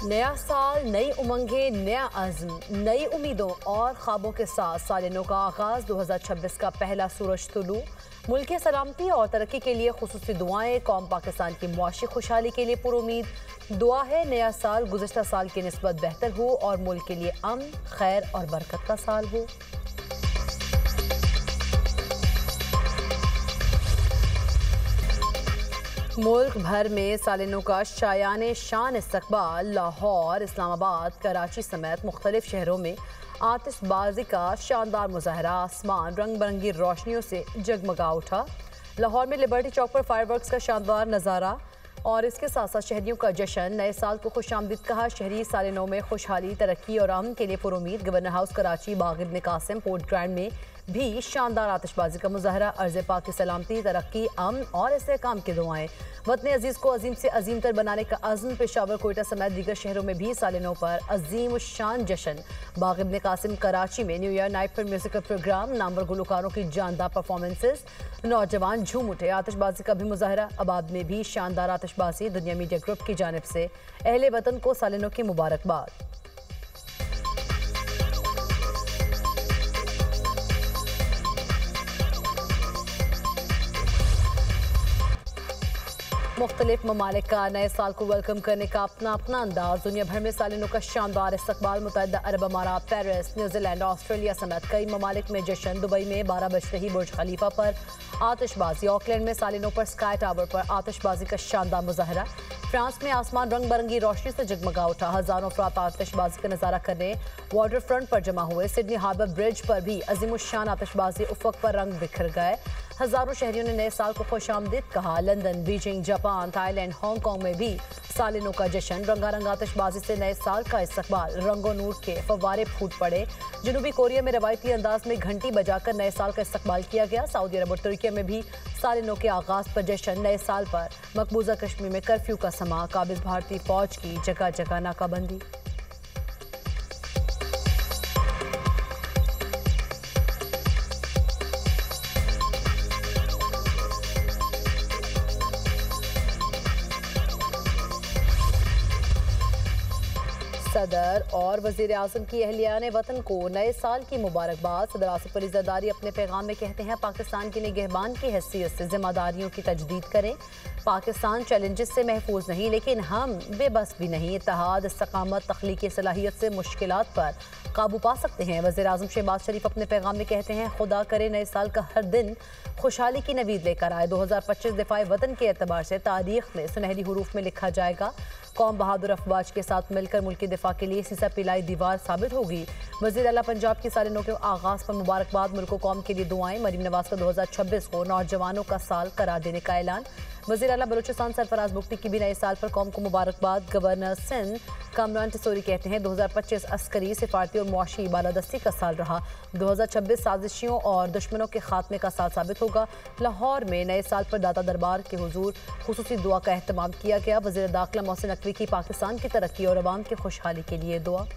नया साल, नई उमंगें, नया अज़्म, नई उम्मीदों और ख्वाबों के साथ साल नौ का आगाज़। 2026 का पहला सूरज तुलू। मुल्क की सलामती और तरक्की के लिए खुसूसी दुआएं। कौम पाकिस्तान की मुआशी खुशहाली के लिए पुरुमीद दुआ है नया साल गुज़श्ता साल की निस्बत बेहतर हो और मुल्क के लिए अमन, खैर और बरकत का साल हो। मुल्क भर में साल नौ का शायान शान इस्तकबाल। लाहौर, इस्लामाबाद, कराची समेत मुख्तलिफ शहरों में आतिशबाजी का शानदार मुजाहरा। आसमान रंग बिरंगी रोशनियों से जगमगा उठा। लाहौर में लिबर्टी चौक पर फायरवर्क्स का शानदार नज़ारा और इसके साथ साथ शहरियों का जश्न। नए साल को खुशामदीद कहा। शहरी साल नौ में खुशहाली, तरक्की और अमन के लिए पुरुमीद। गवर्नर हाउस कराची, बाग इब्न कासिम, पोर्ट ग्रैंड में भी शानदार आतिशबाजी का मुजाहरा। अर्ज़ पाक की सलामती, तरक्की, अमन और इस्तेहकाम की दुआएं। वतन अजीज़ को अजीम से अजीम तर बनाने का अज़्म। पेशावर, कोयटा समेत दीगर शहरों में भी साल नौ पर अजीम शान जश्न। बाग इब्न कासिम कराची में न्यू ईयर नाइट पर म्यूजिकल प्रोग्राम, नामवर गुलकारों की जानदार परफॉर्मेंसेस, नौजवान झूम उठे। आतिशबाजी का भी मुजाहरा। आबाद में भी शानदार आतिशबाजी। दुनिया मीडिया ग्रुप की जानिब से अहले वतन को साल नौ की मुबारकबाद। मुख्तलिफ ममालिक का नए साल को वेलकम करने का अपना अपना अंदाज। दुनिया भर में साल नौ का शानदार इस्तकबाल। मुत्तहिदा अरब अमारात, पेरिस, न्यूजीलैंड, ऑस्ट्रेलिया समेत कई ममालिक में जश्न। दुबई में 12 बजते ही बुर्ज खलीफा पर आतिशबाजी। ऑकलैंड में साल नौ पर स्काई टावर पर आतिशबाजी का शानदार मुजाहरा। फ्रांस में आसमान रंग बिरंगी रोशनी से जगमगा उठा। हजारों अफराद आतिशबाजी का नजारा करने वाटर फ्रंट पर जमा हुए। सिडनी हार्बर ब्रिज पर भी अजीमुशान आतिशबाजी। उफक पर रंग बिखर गए। हजारों शहरियों ने नए साल को खुशामदीद कहा। London, Beijing, Japan, Thailand, Hong Kong में भी साल नौ का जश्न। रंगारंग आतिशबाजी से नए साल का इस्तकबाल। रंगो नूर के फव्वारे फूट पड़े। जनूबी कोरिया में रवायती अंदाज में घंटी बजाकर नए साल का इस्तकबाल किया गया। सऊदी अरब और तुर्की में भी साल नौ के आगाज पर जश्न। नए साल पर मकबूजा कश्मीर में कर्फ्यू का समा। काबिज भारतीय फौज की जगह जगह नाकाबंदी। सदर और वज़ीर आज़म की अहलियान वतन को नए साल की मुबारकबाद। सदर आसिफ अली ज़रदारी अपने पैगाम में कहते हैं पाकिस्तान के निगहबान की हैसियत से जिम्मेदारियों की तजदीद करें। पाकिस्तान चैलेंजेस से महफूज नहीं लेकिन हम बेबस भी नहीं। इत्तेहाद, इस्तकामत, तख्लीकी सलाहियत से मुश्किलात पर काबू पा सकते हैं। वज़ीर आज़म शहबाज शरीफ अपने पैगाम में कहते हैं खुदा करे नए साल का हर दिन खुशहाली की नवीद लेकर आए। 2025 दिफाए वतन के एतबार से तारीख में सुनहरी हरूफ में लिखा जाएगा। कौम बहादुर अफवाज के साथ मिलकर मुल्क की दिफा के लिए सीसा पिलाई दीवार साबित होगी। वज़ीर आला पंजाब की साल नौ के आगाज़ पर मुबारकबाद। मुल्क कौम के लिए दुआएं। मरीम नवाज का 2026 को नौजवानों का साल करार देने का ऐलान। वज़ीर आला बलूचिस्तान सरफराज बुख्ती की भी नए साल पर कौम को मुबारकबाद। गवर्नर सिंध कामरान टिसोरी कहते हैं 2025 अस्करी, सिफारती और मुआशी बालादस्ती का साल रहा। 2026 साजिशियों और दुश्मनों के खात्मे का साल साबित होगा। लाहौर में नए साल पर दाता दरबार के हुजूर खुसूसी दुआ का एहतमाम किया गया। वज़ीर दाखिला मोहसिन नकवी की पाकिस्तान की तरक्की और अवाम की खुशहाली के लिए दुआ।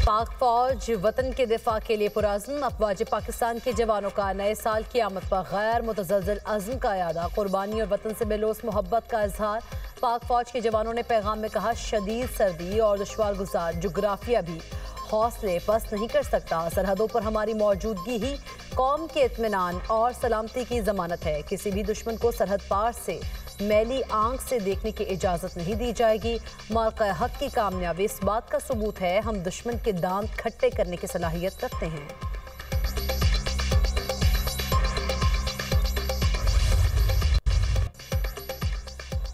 पाक फौज वतन के दिफा के लिए पुराज़्म। अफवाज पाकिस्तान के जवानों का नए साल की आमद पर गैर मुतज़लज़ल अज़्म का यादा। कुर्बानी और वतन से बेलोस मोहब्बत का इजहार। पाक फौज के जवानों ने पैगाम में कहा शदीद सर्दी और दुश्वार गुजार जुग्राफिया भी हौसले पस्त नहीं कर सकता। सरहदों पर हमारी मौजूदगी ही कौम के इत्मीनान और सलामती की जमानत है। किसी भी दुश्मन को सरहद पार से मैली आंख से देखने की इजाज़त नहीं दी जाएगी। मार्का हक की कामयाबी इस बात का सबूत है हम दुश्मन के दांत खट्टे करने की सलाहियत रखते हैं।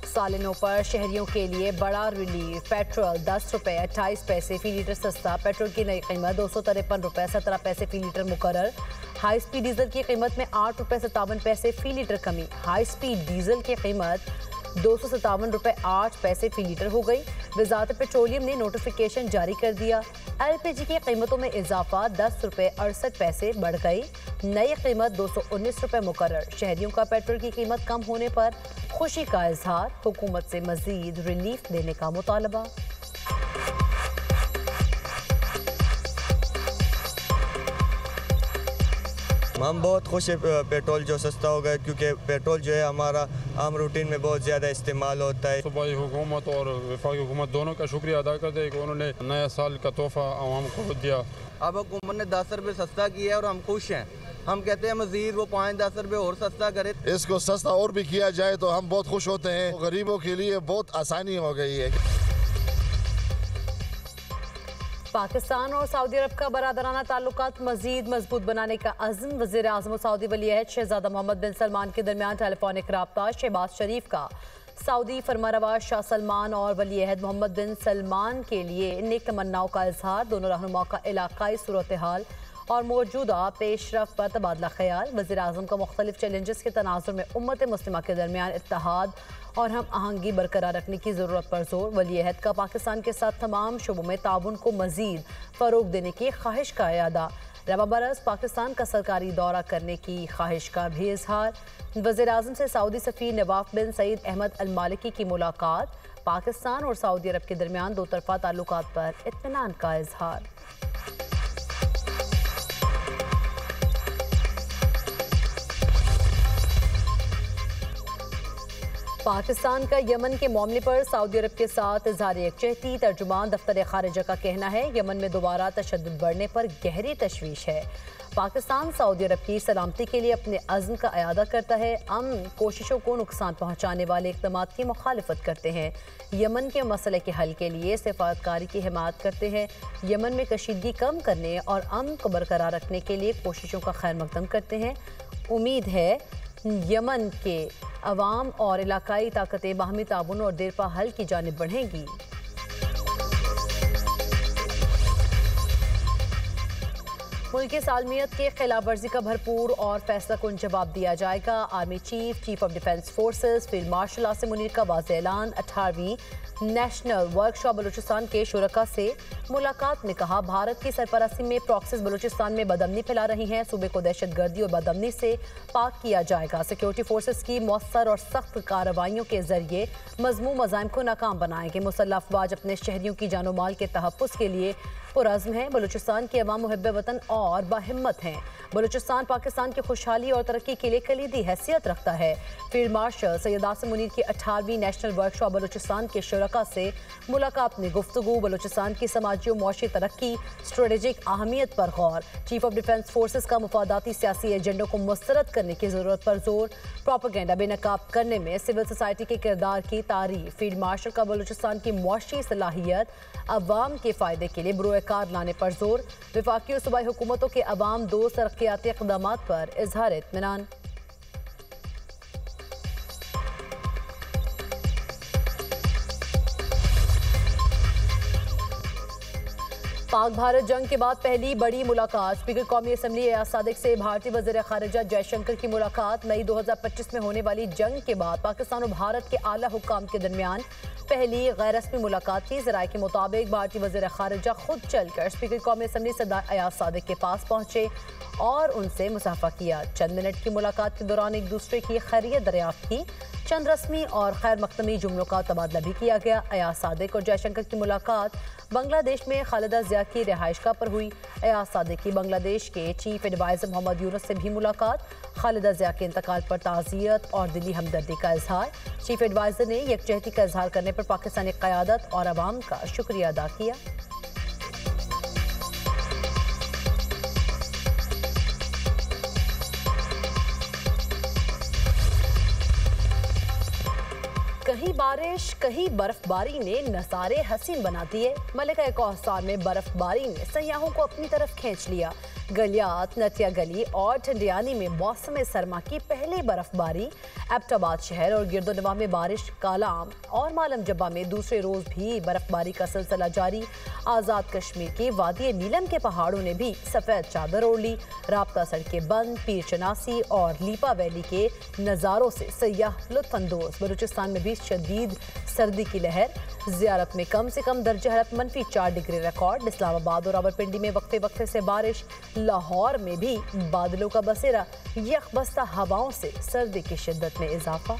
साल नौ पर शहरियों के लिए बड़ा रिलीफ। पेट्रोल 10 रुपये 28 पैसे फी लीटर सस्ता। पेट्रोल की नई कीमत 253 रुपये 17 पैसे फी लीटर मुकर्रर। हाई स्पीड डीजल की कीमत में 8 रुपये 57 पैसे फी लीटर कमी। हाई स्पीड डीजल की कीमत 257 रुपये 8 पैसे फी लीटर हो गई। वजारत पेट्रोलियम ने नोटिफिकेशन जारी कर दिया। LPG की कीमतों में इजाफा 10 रुपये 68 पैसे बढ़ गई। नई कीमत 219 रुपये मुकर्रर। शहरियों का पेट्रोल की कीमत कम होने पर खुशी का इजहार। हुकूमत से मजीद रिलीफ देने का मुतालबा। हम बहुत खुश है पेट्रोल जो सस्ता हो गया, क्योंकि पेट्रोल जो है हमारा आम रूटीन में बहुत ज़्यादा इस्तेमाल होता है। सूबाई हुकूमत और वफाकी हुकूमत दोनों का शुक्रिया अदा करते हैं कि उन्होंने नया साल का तोहफा आवाम को दिया। अब हुकूमत ने 10 रुपये सस्ता किया है और हम खुश हैं। हम कहते हैं मजीद वो 5-10 रुपये और सस्ता करे। इसको सस्ता और भी किया जाए तो हम बहुत खुश होते हैं। गरीबों के लिए बहुत आसानी हो गई है। पाकिस्तान और सऊदी अरब का बरादराना ताल्लुकात मजीद मजबूत बनाने का अज़्म। वज़ीर आज़म और सऊदी वली अहद शहजादा मोहम्मद बिन सलमान के दरमियान टेलीफोनिक रब्ता। शहबाज शरीफ का सऊदी फरमारवा शाह सलमान और वली अहद मोहम्मद बिन सलमान के लिए नेक तमन्नाओं का इजहार। दोनों रहनुमाओं का इलाकाई सूरत हाल और मौजूदा पेशरफ पर तबादला ख्याल। वज़ीर आज़म का मुख्तलिफ चैलेंजेस के तनाजुर में उम्मत मुस्लिमा के दरमियान इत्तेहाद और हम आहंगी बरकरार रखने की ज़रूरत पर जोर। वली अहद का पाकिस्तान के साथ तमाम शोबों में ताउन को मज़ीद फ़रोग देने की ख्वाहिश का इरादा। रवा बरस पाकिस्तान का सरकारी दौरा करने की ख्वाहिश का भी इजहार। वज़ीर आज़म से सऊदी सफ़ीर नवाफ बिन सईद अहमद अल मालिकी की मुलाकात। पाकिस्तान और सऊदी अरब के दरमियान दो तरफ़ा ताल्लुकात पर इत्मीनान का इजहार। पाकिस्तान का यमन के मामले पर सऊदी अरब के साथ इज़हार यकजहती। तर्जुमान दफ्तर खारिजा का कहना है यमन में दोबारा तशद्दुद बढ़ने पर गहरी तशवीश है। पाकिस्तान सऊदी अरब की सलामती के लिए अपने अज़्म का अयादा करता है। अमन कोशिशों को नुकसान पहुँचाने वाले इक़दामात की मुखालिफत करते हैं। यमन के मसले के हल के लिए सिफारतकारी की हिमायत करते हैं। यमन में कशीदगी कम करने और अमन को बरकरार रखने के लिए कोशिशों का खैर मकदम करते हैं। उम्मीद है यमन के अवाम और इलाकाई ताकतें बाहमी ताउन और देरपा हल की जानिब बढ़ेंगी। मुल्क की सालमियत के खिलाफ वर्जी का भरपूर और फैसला कुन जवाब दिया जाएगा। Army chief of defence forces field marshal Asim Munir का वाज़ेह ऐलान। 18वीं नेशनल वर्कशॉप बलूचिस्तान के शुरका से मुलाकात में कहा भारत की सरपरस्ती में प्रॉक्सीज बलूचिस्तान में बदअमनी फैला रही हैं। सूबे को दहशतगर्दी और बदअमनी से पाक किया जाएगा। सिक्योरिटी फोर्सेस की मौसर और सख्त कार्रवाइयों के जरिए मजमूम मज़ाइम को नाकाम बनाएंगे। मुसल्लह अफवाज अपने शहरियों की जानो माल के तहफ़्फ़ुज़ के लिए पुरअज़्म है। बलूचिस्तान के अवाम मुहिब्बे वतन और बाहिम्मत हैं। बलूचिस्तान पाकिस्तान की खुशहाली और तरक्की के लिए कलीदी हैसियत रखता है। फील्ड मार्शल सैयद आसिम मुनीर की 18वीं नेशनल वर्कशॉप बलूचिस्तान के शुरका से मुलाकात में गुफ्तगू। बलूचिस्तान की समाजी और मुआशी तरक्की स्ट्रेटेजिक अहमियत पर गौर। चीफ ऑफ डिफेंस फोर्सेस का मुफादाती सियासी एजेंडों को मुस्तरद करने की ज़रूरत पर जोर। प्रोपेगेंडा बेनकाब करने में सिविल सोसाइटी के किरदार की तारीफ। फील्ड मार्शल का बलूचिस्तान की मुआशी सलाहियत अवाम के फ़ायदे के लिए बुरोकार लाने पर जोर। वफाकी और सूबाई हुकूमतों के अवाम दो तरक्याती इक़दामात पर इजहार इत्मीनान। पाक भारत जंग के बाद पहली बड़ी मुलाकात। स्पीकर कौमी असम्बली एयाज सादिक से भारतीय वज़ीर ख़ारिजा जयशंकर की मुलाकात। मई 2025 में होने वाली जंग के बाद पाकिस्तान और भारत के आला हुक्काम के दरमियान पहली गैर रस्मी मुलाकात थी। ज़राए के मुताबिक भारतीय वज़ीर ख़ारिजा खुद चलकर स्पीकर कौमी असम्बली सदर एयाज सादिक के पास पहुंचे और उनसे मुसाफा किया। चंद मिनट की मुलाकात के दौरान एक दूसरे की खैरियत दरियाफ्त की। चंद रस्मी और खैर मकदमी जुमलों का तबादला भी किया गया। एयाज सादिक और जयशंकर की मुलाकात बांग्लादेश में खालिदा ज़िया की रिहाइशगाह पर हुई। एयाज सादिक की बांग्लादेश के चीफ एडवाइज़र मोहम्मद यूनुस से भी मुलाकात। खालिदा ज़िया के इंतकाल पर ताज़ियत और दिली हमदर्दी का इजहार। चीफ एडवाइज़र ने यकजहती का इजहार करने पर पाकिस्तानी क़यादत और अवाम का शुक्रिया अदा किया। कहीं बारिश कहीं बर्फबारी ने नज़ारे हसीन बना दिए। मलिका कौसार में बर्फबारी ने सयाहों को अपनी तरफ खींच लिया। गलियात, नतिया गली और ठंडियानी में मौसम सरमा की पहली बर्फबारी। एबटाबाद शहर और गिरदोनवा में बारिश। कालाम और मालम जब्बा में दूसरे रोज भी बर्फबारी का सिलसिला जारी। आज़ाद कश्मीर के वादी नीलम के पहाड़ों ने भी सफ़ेद चादर ओढ़ ली। राब्ता सड़कें बंद। पीर चनासी और लीपा वैली के नज़ारों से सयाह लुत्फानंदोज। बलूचिस्तान में भी शदीद सर्दी की लहर। ज़ियारत में कम से कम दर्जा हरारत -4 डिग्री रिकॉर्ड। इस्लामाबाद और रावलपिंडी में वक्फे वक्फे से बारिश। लाहौर में भी बादलों का बसेरा। यकबस्ता हवाओं से सर्दी की शिद्दत में इजाफा।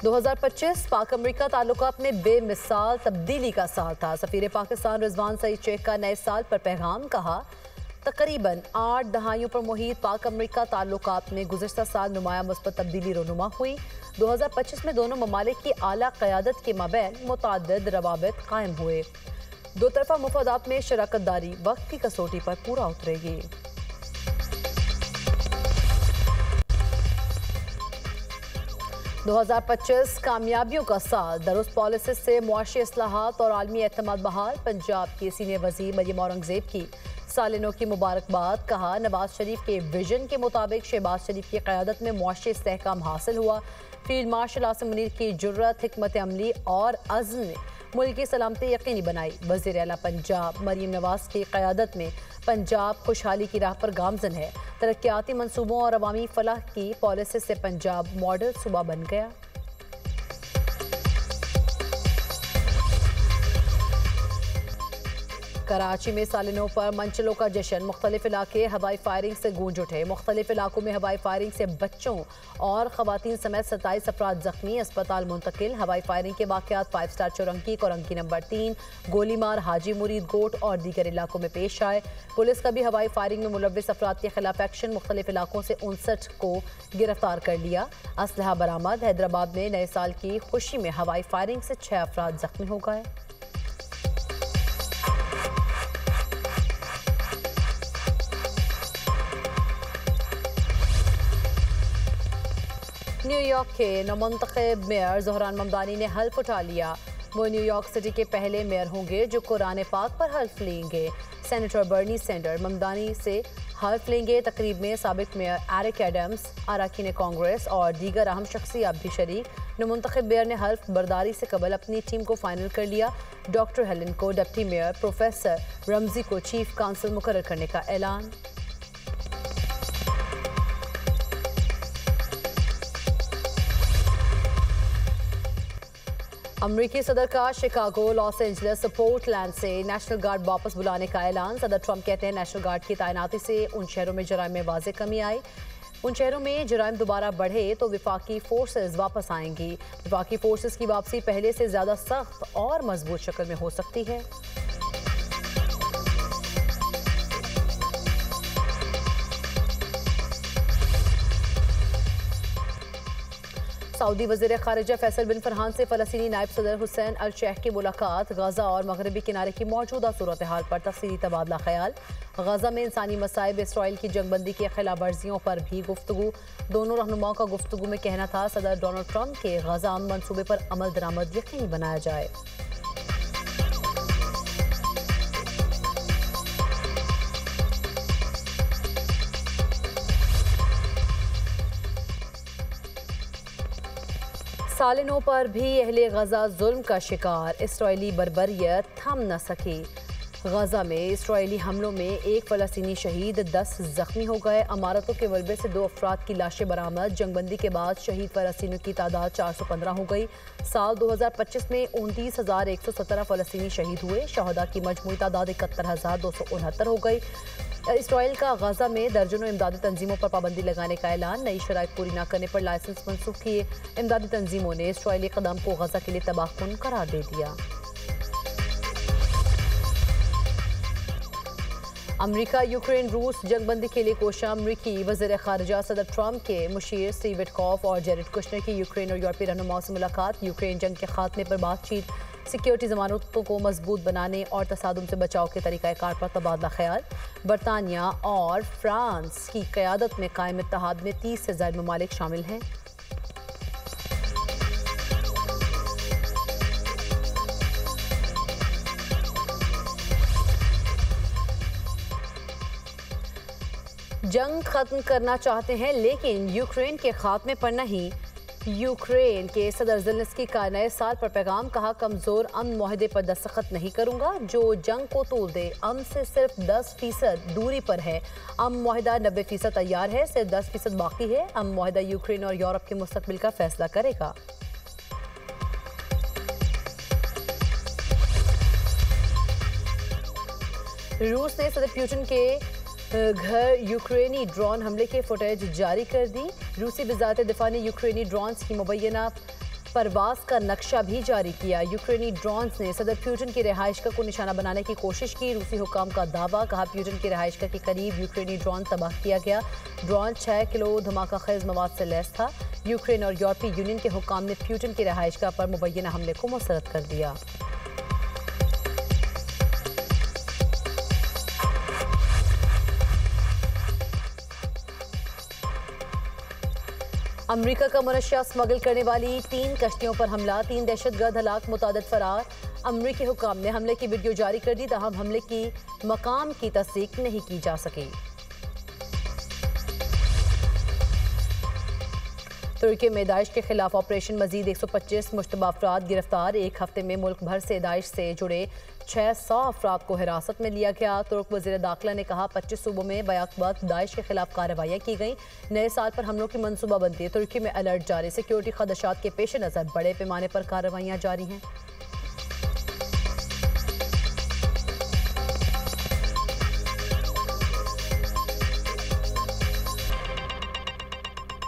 2025 पाक अमरीका ताल्लुकात में बेमिसाल तब्दीली का साल था। सफीर पाकिस्तान रिजवान सईद शेख का नए साल पर पैगाम, कहा तकरीबन 8 दहाइयों पर मुहीत पाक अमरीका ताल्लुकात में गुज़िश्ता साल नुमाया मुस्बत तब्दीली रोनुमा हुई। 2025 में दोनों ममालिक की आला क़यादत के माबैन मुतअद्दिद रवाबित कायम हुए। दो तरफा मुफादात में शराकत दारी वक्त की कसौटी पर पूरा उतरेगी। दो 2025 कामयाबियों का साल, दुरुस्त पॉलिसी से मुआशी इस्लाहात और आलमी एतमाद बहाल। पंजाब के सीनियर वजीर मरियम औरंगजेब की सालिनों की मुबारकबाद, कहा नवाज शरीफ के विजन के मुताबिक शहबाज शरीफ की क़यादत में मुआशी इस्तेहकाम हासिल हुआ। फील्ड मार्शल आसिम मुनीर की जुर्रत, हिकमत अमली और अज़्म ने मुल्क की सलामती यकीनी बनाई। वज़ीर आला पंजाब मरीम नवाज की क़यादत में पंजाब खुशहाली की राह पर गामजन है। तरक्याती मनसूबों और अवामी फलाह की पॉलिसी से पंजाब मॉडल सूबा बन गया। कराची में सालिनों पर मंचलों का जश्न, मुख्तलिफ इलाके हवाई फायरिंग से गूंज उठे। मुख्तलिफ इलाकों में हवाई फायरिंग से बच्चों और खवातीन समेत 27 अफराद जख्मी, अस्पताल मुंतकिल। हवाई फायरिंग के वाक़यात 5 स्टार चौरंगी, कोरंगी नंबर 3, गोलीमार, हाजी मुरीद गोट और दीगर इलाकों में पेश आए। पुलिस का भी हवाई फायरिंग में मुलव्विस अफराद के खिलाफ एक्शन, मुख्तलिफ इलाकों से 59 को गिरफ्तार कर लिया। असलहा बरामद। हैदराबाद में नए साल की खुशी में हवाई फायरिंग से 6 अफराद जख्मी हो गए। न्यूयॉर्क के नौमुंतखब मेयर ज़ोहरान ममदानी ने हल्फ उठा लिया। वो न्यूयॉर्क सिटी के पहले मेयर होंगे जो कुरान पाक पर हल्फ लेंगे। सेनेटर बर्नी सैंडर्स ममदानी से हल्फ लेंगे। तकरीब में साबिक मेयर एरिक एडम्स, अरकान कांग्रेस और दीगर अहम शख्सियात भी शरीक। नौमुंतखब मेयर ने हल्फ बर्दारी से कबल अपनी टीम को फाइनल कर लिया। डॉक्टर हेलन को डिप्टी मेयर, प्रोफेसर रमजी को चीफ काउंसिल मुकर्रर करने का ऐलान। अमरीकी सदर का शिकागो, लॉस एंजलिस, पोर्टलैंड से नेशनल गार्ड वापस बुलाने का ऐलान। सदर ट्रंप कहते हैं नेशनल गार्ड की तैनाती से उन शहरों में जराइम में वाज़ेह कमी आई। उन शहरों में जराइम दोबारा बढ़े तो विफाकी फोर्सेस वापस आएंगी। विफाकी फोर्सेस की वापसी पहले से ज़्यादा सख्त और मजबूत शक्ल में हो सकती है। सऊदी वज़ीर ख़ारिजा फैसल बिन फरहान से फ़लस्तीनी नायब सदर हुसैन अल शेख की मुलाकात। गाज़ा और मगरबी किनारे की मौजूदा सूरत हाल पर तफसीली तबादला ख्याल। गाज़ा में इंसानी मसाइब, इसराइल की जंगबंदी की खिलाफ वर्जियों पर भी गुफ्तगू। दोनों रहनुमाओं का गुफ्तगू में कहना था सदर डोनाल्ड ट्रंप के गाज़ा मनसूबे पर अमल दरामद यकीनी बनाया जाए। सालिनों पर भी अहले गजा जुल्म का शिकार। इसराइली बर्बरियत थम न सकी। गजा में इसराइली हमलों में एक फ़लस्तीनी शहीद, 10 जख्मी हो गए। अमारतों के वल्बे से 2 अफराद की लाशें बरामद। जंगबंदी के बाद शहीद फ़लस्तीनियों की तादाद 415 हो गई। साल 2025 में 29,117 फ़लस्तीनी शहीद हुए। शहदा की मजमूई तादाद 71,269 हो गई। इसराइल का गाज़ा में दर्जनों इमदादी तंजीमों पर पाबंदी लगाने का ऐलान। नई शराइत पूरी न करने पर लाइसेंस मनसूख किए। इमदादी तंजीमों ने इसराइली कदम को गाज़ा के लिए तबाहकुन करार दे दिया। अमरीका, यूक्रेन, रूस जंगबंदी के लिए कोशा। अमरीकी वज़ीर ख़ारिजा सदर ट्रंप के मुशीर स्टीव विटकॉफ और जेरेड कुशनर की यूक्रेन और यूरोपीय रहनुमाओं से मुलाकात। यूक्रेन जंग के खात्मे पर बातचीत, सिक्योरिटी ज़मानतों को मजबूत बनाने और तसादुम से बचाव के तरीक़ाकार पर तबादला ख्याल। बरतानिया और फ्रांस की क़यादत में कायम इत्तेहाद में 30 से ज़ायद ममालिक शामिल हैं। जंग खत्म करना चाहते हैं लेकिन यूक्रेन के खात्मे पर नहीं। यूक्रेन के सदर ज़ेलेंस्की का नए साल पर पैगाम, कहा कमज़ोर अमन मुआहदे पर दस्तखत नहीं करूंगा जो जंग को तोड़ दे। अमन से सिर्फ 10% दूरी पर है। अमन मुआहदा 90% तैयार है, सिर्फ 10% बाकी है। अमन मुआहदा यूक्रेन और यूरोप के मुस्तकबिल का फैसला करेगा। रूस ने सदर पुतिन के घर यूक्रेनी ड्रोन हमले के फुटेज जारी कर दी। रूसी वज़ारत दिफा ने यूक्रेनी ड्रोन्स की मुबैना परवास का नक्शा भी जारी किया। यूक्रेनी ड्रोन्स ने सदर प्यूटिन की रिहाइशगाह को निशाना बनाने की कोशिश की। रूसी हुकाम का दावा, कहा प्यूटिन की रिहाइशगाह के करीब यूक्रेनी ड्रोन तबाह किया गया। ड्रोन 6 किलो धमाका खेज मवाद से लैस था। यूक्रेन और यूरोपीय यूनियन के हुकाम ने प्यूटिन की रिहाइशगाह पर मुबैना हमले को मुस्तरद कर दिया। अमेरिका का मनशिया स्मगल करने वाली 3 कश्तियों पर हमला, 3 दहशतगर्द हलाक, मुतादिद फरार। अमेरिकी हुकाम ने हमले की वीडियो जारी कर दी, तहम हमले की मकाम की तस्दीक नहीं की जा सकी। तुर्की में दाइश के खिलाफ ऑपरेशन, मजीद 125 मुश्तबा अफराद गिरफ्तार। एक हफ्ते में मुल्क भर से दाइश से जुड़े 600 अफराद को हिरासत में लिया गया। तुर्क वज़ीर दाखिला ने कहा 25 सूबों में बैक वक्त दाइश के खिलाफ कार्रवाइयाँ की गई। नए साल पर हमलों की मनसूबाबंदी, तुर्की में अलर्ट जारी। सिक्योरिटी खदशात के पेश नज़र बड़े पैमाने पर कार्रवाइयाँ जारी हैं।